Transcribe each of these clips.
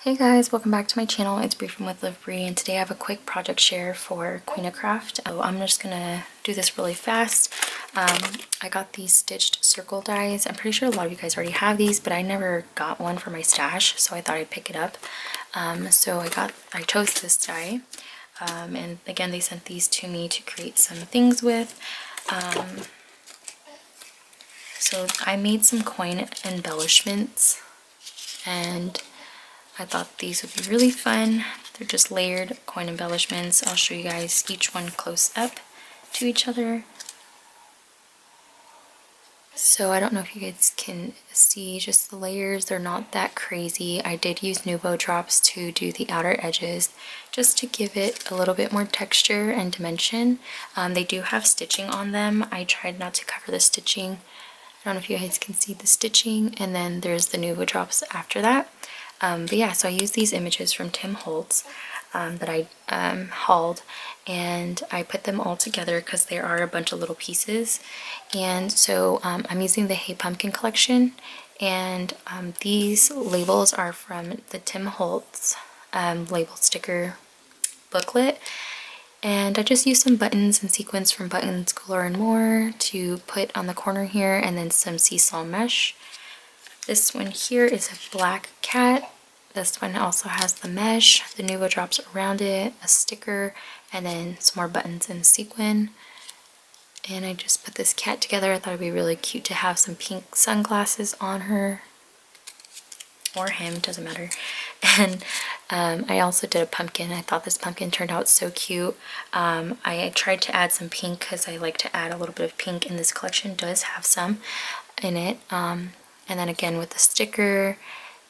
Hey guys, welcome back to my channel. It's Bree from With Live Bree, and today I have a quick project share for Queenacraft. So I'm just gonna do this really fast. I got these stitched circle dies. I'm pretty sure a lot of you guys already have these, but I never got one for my stash, so I thought I'd pick it up. So I chose this die, and again they sent these to me to create some things with. So I made some coin embellishments, and I thought these would be really fun. They're just layered coin embellishments. I'll show you guys each one close up to each other. So I don't know if you guys can see just the layers. They're not that crazy. I did use Nuvo drops to do the outer edges just to give it a little bit more texture and dimension. They do have stitching on them. I tried not to cover the stitching. I don't know if you guys can see the stitching, and then there's the Nuvo drops after that. But yeah, so I used these images from Tim Holtz that I hauled, and I put them all together because there are a bunch of little pieces. And so I'm using the Hey Pumpkin collection, and these labels are from the Tim Holtz label sticker booklet. And I just used some buttons and sequins from Buttons Galore and More to put on the corner here, and then some seesaw mesh. This one here is a black cat. This one also has the mesh, the Nuvo drops around it, a sticker, and then some more buttons and sequin. And I just put this cat together. I thought it'd be really cute to have some pink sunglasses on her. Or him, doesn't matter. And I also did a pumpkin. I thought this pumpkin turned out so cute. I tried to add some pink because I like to add a little bit of pink, and this collection does have some in it. And then again with the sticker,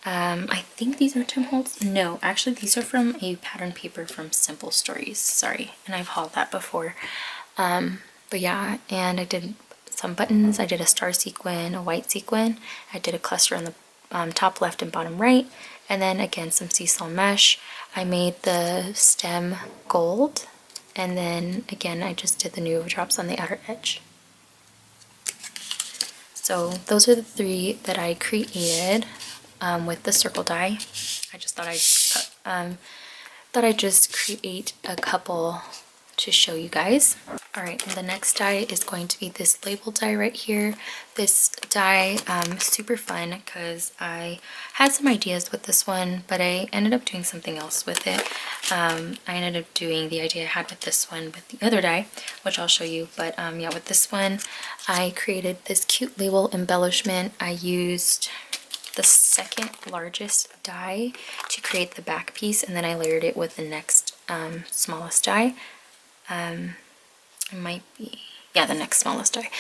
I think these are Tim Holtz. No, actually these are from a pattern paper from Simple Stories. Sorry, and I've hauled that before. But yeah, and I did some buttons. I did a star sequin, a white sequin. I did a cluster on the top left and bottom right, and then again some seesaw mesh. I made the stem gold, and then again I just did the Nuvo drops on the outer edge. So those are the three that I created with the circle die. I just thought I'd just create a couple to show you guys. Alright, and the next die is going to be this label die right here. This die, super fun because I had some ideas with this one, but I ended up doing something else with it. I ended up doing the idea I had with this one with the other die, which I'll show you. But yeah, with this one, I created this cute label embellishment. I used the second largest die to create the back piece, and then I layered it with the next smallest die. It might be, yeah, the next smallest die.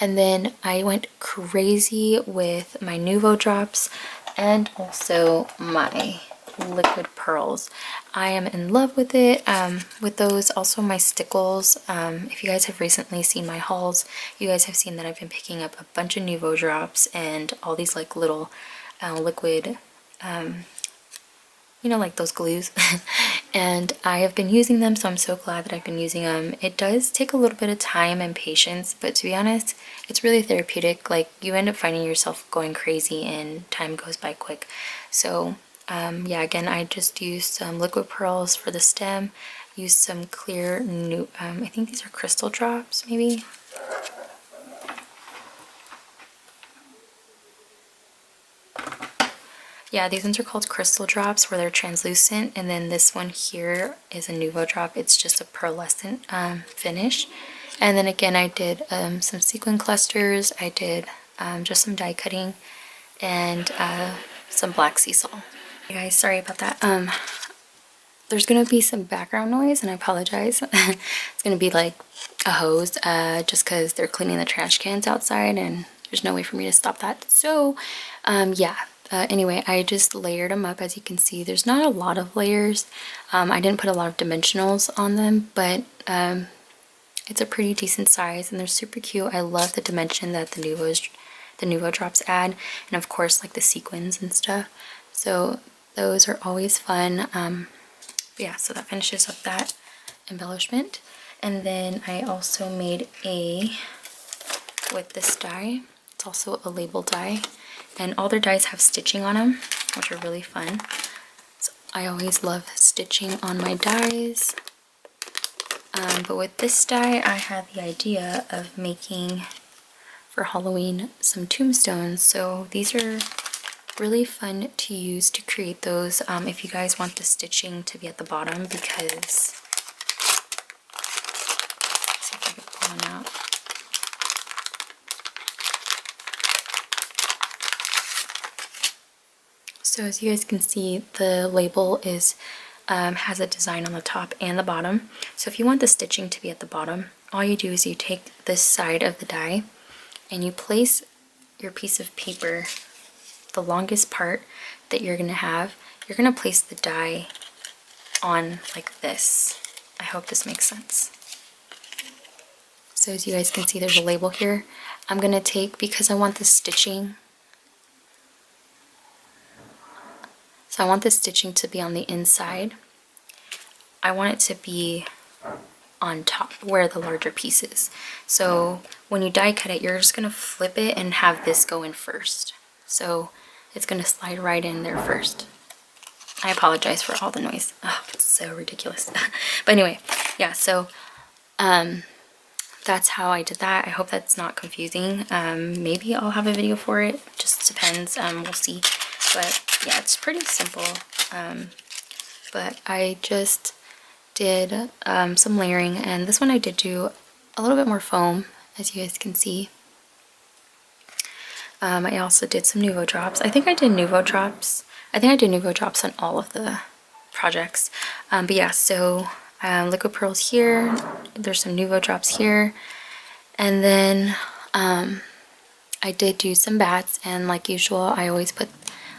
And then I went crazy with my Nuvo drops and also my liquid pearls. I am in love with it. With those, also my stickles. If you guys have recently seen my hauls, you guys have seen that I've been picking up a bunch of Nuvo drops and all these like little liquid, you know, like those glues. And I have been using them, so I'm so glad that I've been using them. It does take a little bit of time and patience, but to be honest, it's really therapeutic. Like, you end up finding yourself going crazy and time goes by quick. So yeah, again, I just used some liquid pearls for the stem, used some clear new I think these are crystal drops, maybe. Yeah, these ones are called crystal drops, where they're translucent, and then this one here is a Nuvo drop. It's just a pearlescent finish. And then again, I did some sequin clusters. I did just some die cutting and some black seesaw. Hey guys, sorry about that. There's gonna be some background noise, and I apologize. It's gonna be like a hose, just because they're cleaning the trash cans outside, and there's no way for me to stop that. So, yeah. Anyway, I just layered them up. As you can see, there's not a lot of layers. I didn't put a lot of dimensionals on them, but it's a pretty decent size, and they're super cute. I love the dimension that the Nuvo drops add, and of course like the sequins and stuff. So those are always fun. Yeah, so that finishes up that embellishment. And then I also made with this die. It's also a label die. And all their dies have stitching on them, which are really fun. So I always love stitching on my dies. But with this die, I had the idea of making, for Halloween, some tombstones. So these are really fun to use to create those if you guys want the stitching to be at the bottom, because, let's see if I can pull one out. So as you guys can see, the label is has a design on the top and the bottom. So if you want the stitching to be at the bottom, all you do is you take this side of the die and you place your piece of paper, the longest part that you're going to have, you're going to place the die on like this. I hope this makes sense. So as you guys can see, there's a label here. I'm going to take, because I want the stitching, so I want the stitching to be on the inside. I want it to be on top where the larger piece is. So when you die cut it, you're just going to flip it and have this go in first. So it's going to slide right in there first. I apologize for all the noise. Oh, it's so ridiculous. But anyway, yeah, so that's how I did that. I hope that's not confusing. Maybe I'll have a video for it. Just depends. We'll see. But yeah, it's pretty simple. But I just did some layering, and this one I did do a little bit more foam, as you guys can see. I also did some Nuvo drops. I think I did Nuvo drops. I think I did Nuvo drops on all of the projects. But yeah, so liquid pearls here. There's some Nuvo drops here. And then I did do some bats, and like usual, I always put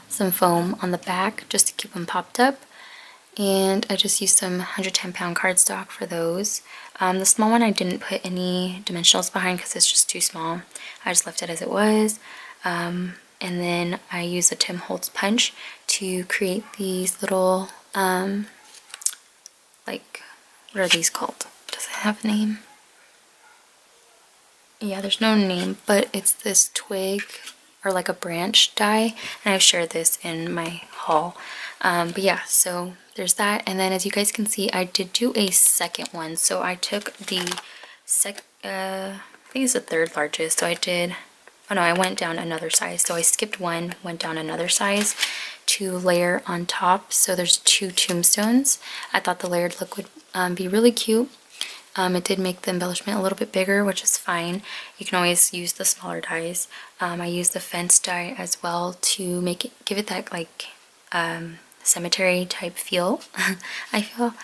some foam on the back just to keep them popped up. And I just used some 110-pound cardstock for those. The small one I didn't put any dimensionals behind because it's just too small. I just left it as it was. And then I used a Tim Holtz punch to create these little, like, what are these called? Does it have a name? Yeah, there's no name, but it's this twig or like a branch die, and I've shared this in my haul. But yeah, so there's that. And then as you guys can see, I did do a second one. So I took the I think it's the third largest. So I did, oh no, I went down another size. So I skipped one, went down another size to layer on top. So there's 2 tombstones. I thought the layered look would be really cute. It did make the embellishment a little bit bigger, which is fine. You can always use the smaller dies. I used the fence die as well to make it, give it that like cemetery type feel, I feel.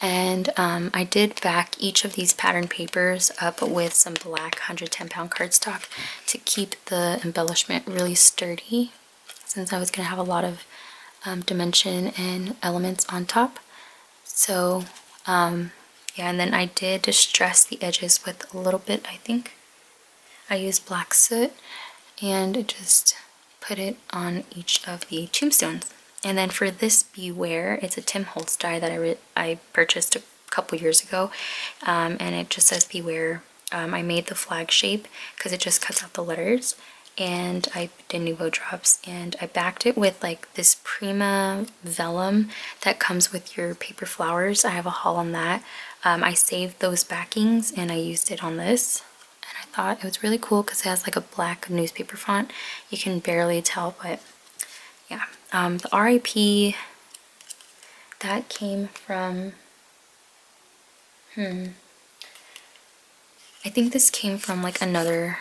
And I did back each of these pattern papers up with some black 110-pound cardstock to keep the embellishment really sturdy, since I was going to have a lot of dimension and elements on top. So yeah, and then I did distress the edges with a little bit, I think. I used black soot and just put it on each of the tombstones. And then for this Beware, it's a Tim Holtz die that I purchased a couple years ago, and it just says Beware. I made the flag shape because it just cuts out the letters, and I did Nuvo drops, and I backed it with like this Prima vellum that comes with your paper flowers. I have a haul on that. I saved those backings and I used it on this, and I thought it was really cool because it has like a black newspaper font. You can barely tell, but yeah. The RIP, that came from, I think this came from like another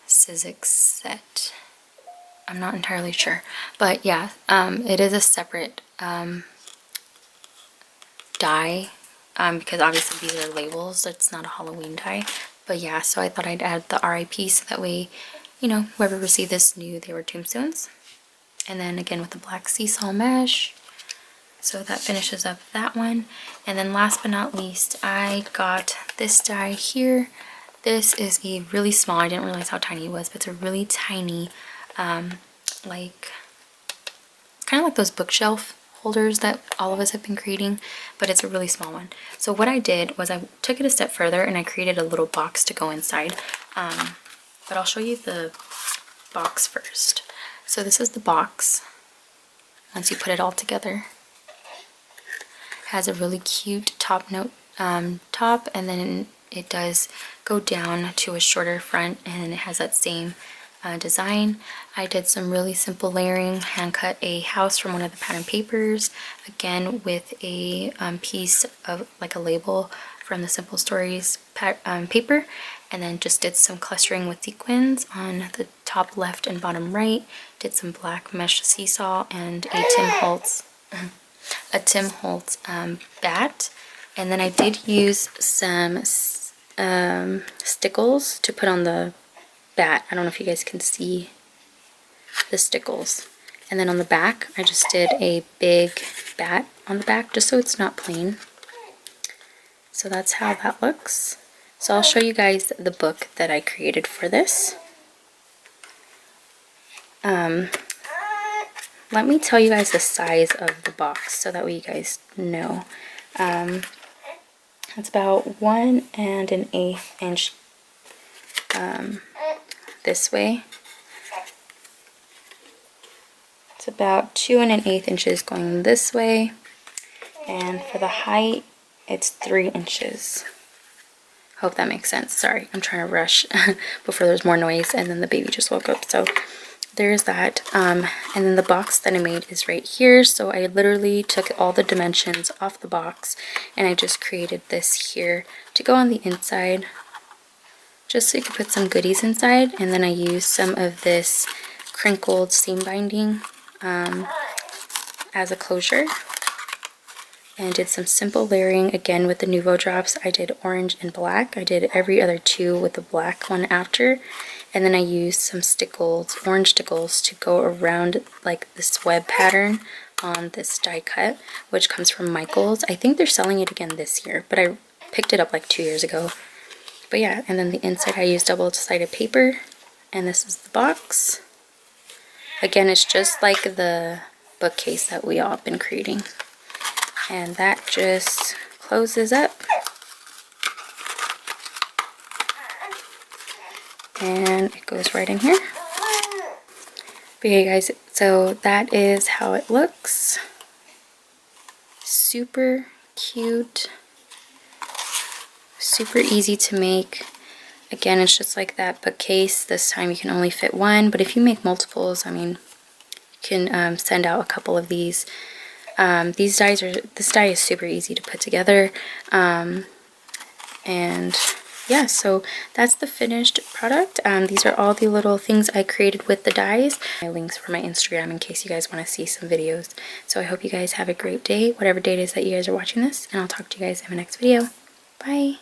Sizzix set. I'm not entirely sure, but yeah, it is a separate die, because obviously these are labels, so it's not a Halloween die. But yeah, so I thought I'd add the RIP so that way, you know, whoever received this knew they were tombstones. And then again with the black seesaw mesh. So that finishes up that one. And then last but not least, I got this die here. This is a really small, I didn't realize how tiny it was, but it's a really tiny, like, kind of like those bookshelf holders that all of us have been creating, but it's a really small one. So what I did was I took it a step further and I created a little box to go inside. But I'll show you the box first. So this is the box once you put it all together. has a really cute top and then it does go down to a shorter front, and it has that same design. I did some really simple layering, hand cut a house from one of the pattern papers, again with a piece of like a label from the Simple Stories paper, and then just did some clustering with sequins on the top left and bottom right. Did some black mesh seesaw and a Tim Holtz bat, and then I did use some stickles to put on the bat. I don't know if you guys can see the stickles. And then on the back, I just did a big bat on the back just so it's not plain. So that's how that looks. So I'll show you guys the book that I created for this. Let me tell you guys the size of the box so that way you guys know. It's about 1 1/8 inch this way. It's about 2 1/8 inches going this way, and for the height it's 3 inches. Hope that makes sense. Sorry, I'm trying to rush before there's more noise, and then the baby just woke up. So there's that. And then the box that I made is right here. So I literally took all the dimensions off the box and I just created this here to go on the inside, just so you could put some goodies inside. And then I used some of this crinkled seam binding as a closure, and did some simple layering again with the Nuvo drops. I did orange and black. I did every other two with the black one after, and then I used some stickles, orange stickles, to go around like this web pattern on this die cut, which comes from Michaels. I think they're selling it again this year, but I picked it up like 2 years ago. But yeah, and then the inside I used double-sided paper, and this is the box. Again, it's just like the bookcase that we all have been creating. And that just closes up. And it goes right in here. But yeah, guys, so that is how it looks. Super cute. Super easy to make. Again, it's just like that bookcase. This time you can only fit one, but if you make multiples, I mean, you can send out a couple of these. This die is super easy to put together. And yeah, so that's the finished product. These are all the little things I created with the dies. My links for my Instagram in case you guys want to see some videos. So I hope you guys have a great day, whatever day it is that you guys are watching this, and I'll talk to you guys in my next video. Bye!